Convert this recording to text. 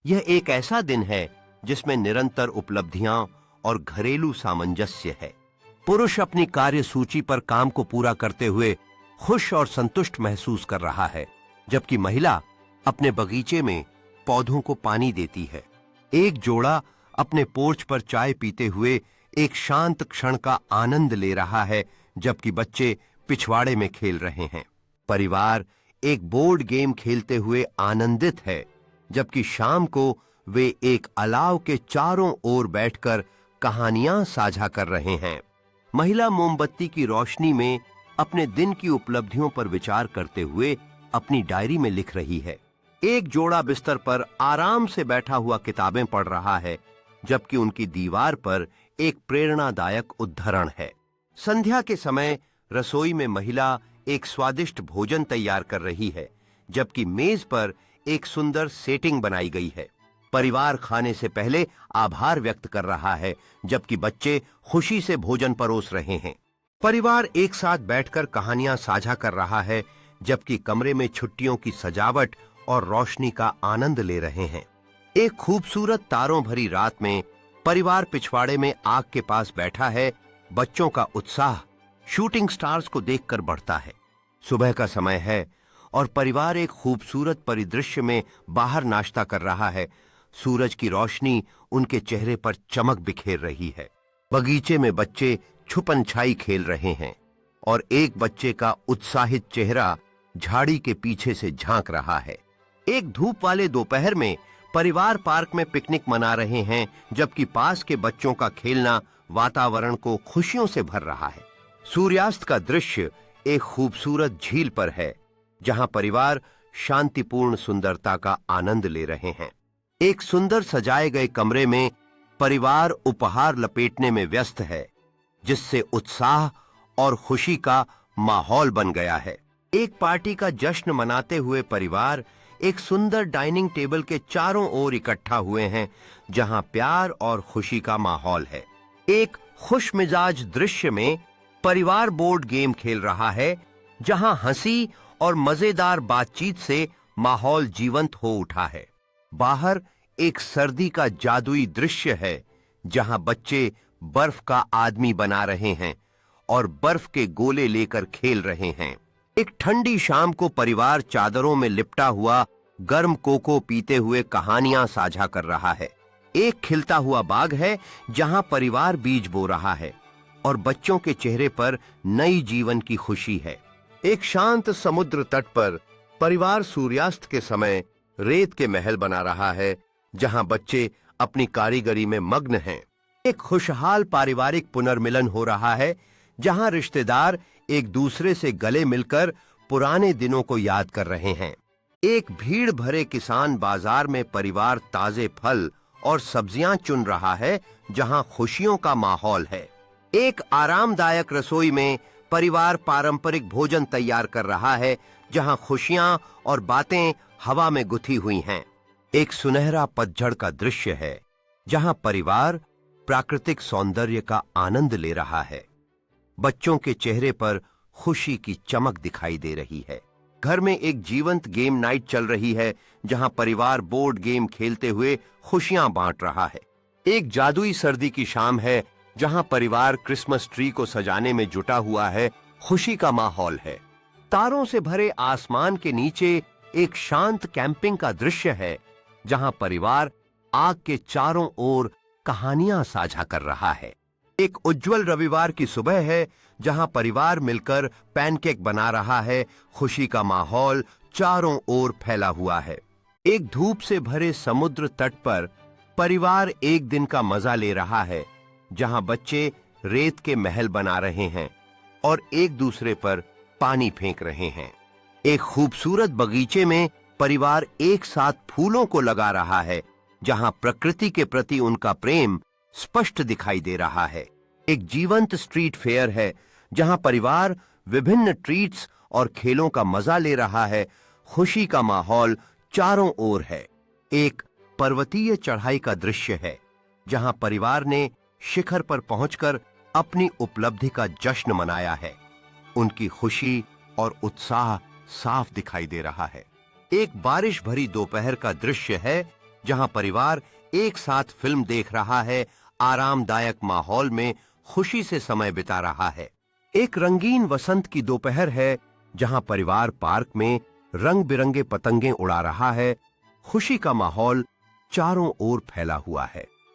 यह एक ऐसा दिन है जिसमें निरंतर उपलब्धियां और घरेलू सामंजस्य है। पुरुष अपनी कार्य सूची पर काम को पूरा करते हुए खुश और संतुष्ट महसूस कर रहा है, जबकि महिला अपने बगीचे में पौधों को पानी देती है। एक जोड़ा अपने पोर्च पर चाय पीते हुए एक शांत क्षण का आनंद ले रहा है, जबकि बच्चे पिछवाड़े में खेल रहे हैं। परिवार एक बोर्ड गेम खेलते हुए आनंदित है, जबकि शाम को वे एक अलाव के चारों ओर बैठकर कहानियां साझा कर रहे हैं। महिला मोमबत्ती की रोशनी में अपने दिन की उपलब्धियों पर विचार करते हुए अपनी डायरी में लिख रही है। एक जोड़ा बिस्तर पर आराम से बैठा हुआ किताबें पढ़ रहा है, जबकि उनकी दीवार पर एक प्रेरणादायक उद्धरण है। संध्या के समय रसोई में महिला एक स्वादिष्ट भोजन तैयार कर रही है, जबकि मेज पर एक सुंदर सेटिंग बनाई गई है। परिवार खाने से पहले आभार व्यक्त कर रहा है, जबकि बच्चे खुशी से भोजन परोस रहे हैं। परिवार एक साथ बैठकर कहानियां साझा कर रहा है, जबकि कमरे में छुट्टियों की सजावट और रोशनी का आनंद ले रहे हैं। एक खूबसूरत तारों भरी रात में परिवार पिछवाड़े में आग के पास बैठा है। बच्चों का उत्साह शूटिंग स्टार्स को देखकर बढ़ता है। सुबह का समय है और परिवार एक खूबसूरत परिदृश्य में बाहर नाश्ता कर रहा है। सूरज की रोशनी उनके चेहरे पर चमक बिखेर रही है। बगीचे में बच्चे छुपन छाई खेल रहे हैं और एक बच्चे का उत्साहित चेहरा झाड़ी के पीछे से झांक रहा है। एक धूप वाले दोपहर में परिवार पार्क में पिकनिक मना रहे हैं, जबकि पास के बच्चों का खेलना वातावरण को खुशियों से भर रहा है। सूर्यास्त का दृश्य एक खूबसूरत झील पर है, जहां परिवार शांतिपूर्ण सुंदरता का आनंद ले रहे हैं। एक सुंदर सजाए गए कमरे में परिवार उपहार लपेटने में व्यस्त है, जिससे उत्साह और खुशी का माहौल बन गया है। एक पार्टी का जश्न मनाते हुए परिवार एक सुंदर डाइनिंग टेबल के चारों ओर इकट्ठा हुए हैं, जहां प्यार और खुशी का माहौल है। एक खुशमिजाज दृश्य में परिवार बोर्ड गेम खेल रहा है, जहां हंसी और मजेदार बातचीत से माहौल जीवंत हो उठा है। बाहर एक सर्दी का जादुई दृश्य है, जहां बच्चे बर्फ का आदमी बना रहे हैं और बर्फ के गोले लेकर खेल रहे हैं। एक ठंडी शाम को परिवार चादरों में लिपटा हुआ गर्म कोको पीते हुए कहानियां साझा कर रहा है। एक खिलता हुआ बाग है, जहां परिवार बीज बो रहा है और बच्चों के चेहरे पर नई जीवन की खुशी है। एक शांत समुद्र तट पर परिवार सूर्यास्त के समय रेत के महल बना रहा है, जहां बच्चे अपनी कारीगरी में मग्न हैं। एक खुशहाल पारिवारिक पुनर्मिलन हो रहा है, जहां रिश्तेदार एक दूसरे से गले मिलकर पुराने दिनों को याद कर रहे हैं। एक भीड़ भरे किसान बाजार में परिवार ताजे फल और सब्जियां चुन रहा है, जहां खुशियों का माहौल है। एक आरामदायक रसोई में परिवार पारंपरिक भोजन तैयार कर रहा है, जहां खुशियां और बातें हवा में गुथी हुई हैं। एक सुनहरा पतझड़ का दृश्य है, जहां परिवार प्राकृतिक सौंदर्य का आनंद ले रहा है। बच्चों के चेहरे पर खुशी की चमक दिखाई दे रही है। घर में एक जीवंत गेम नाइट चल रही है, जहां परिवार बोर्ड गेम खेलते हुए खुशियां बांट रहा है। एक जादुई सर्दी की शाम है, जहां परिवार क्रिसमस ट्री को सजाने में जुटा हुआ है। खुशी का माहौल है। तारों से भरे आसमान के नीचे एक शांत कैंपिंग का दृश्य है, जहां परिवार आग के चारों ओर कहानियां साझा कर रहा है। एक उज्जवल रविवार की सुबह है, जहां परिवार मिलकर पैनकेक बना रहा है। खुशी का माहौल चारों ओर फैला हुआ है। एक धूप से भरे समुद्र तट पर परिवार एक दिन का मजा ले रहा है, जहां बच्चे रेत के महल बना रहे हैं और एक दूसरे पर पानी फेंक रहे हैं। एक खूबसूरत बगीचे में परिवार एक साथ फूलों को लगा रहा है, जहां प्रकृति के प्रति उनका प्रेम स्पष्ट दिखाई दे रहा है। एक जीवंत स्ट्रीट फेयर है, जहां परिवार विभिन्न ट्रीट्स और खेलों का मजा ले रहा है। खुशी का माहौल चारों ओर है। एक पर्वतीय चढ़ाई का दृश्य है, जहां परिवार ने शिखर पर पहुंचकर अपनी उपलब्धि का जश्न मनाया है। उनकी खुशी और उत्साह साफ दिखाई दे रहा है। एक बारिश भरी दोपहर का दृश्य है, जहां परिवार एक साथ फिल्म देख रहा है, आरामदायक माहौल में खुशी से समय बिता रहा है। एक रंगीन वसंत की दोपहर है जहां परिवार पार्क में रंग बिरंगे पतंगे उड़ा रहा है। खुशी का माहौल चारों ओर फैला हुआ है।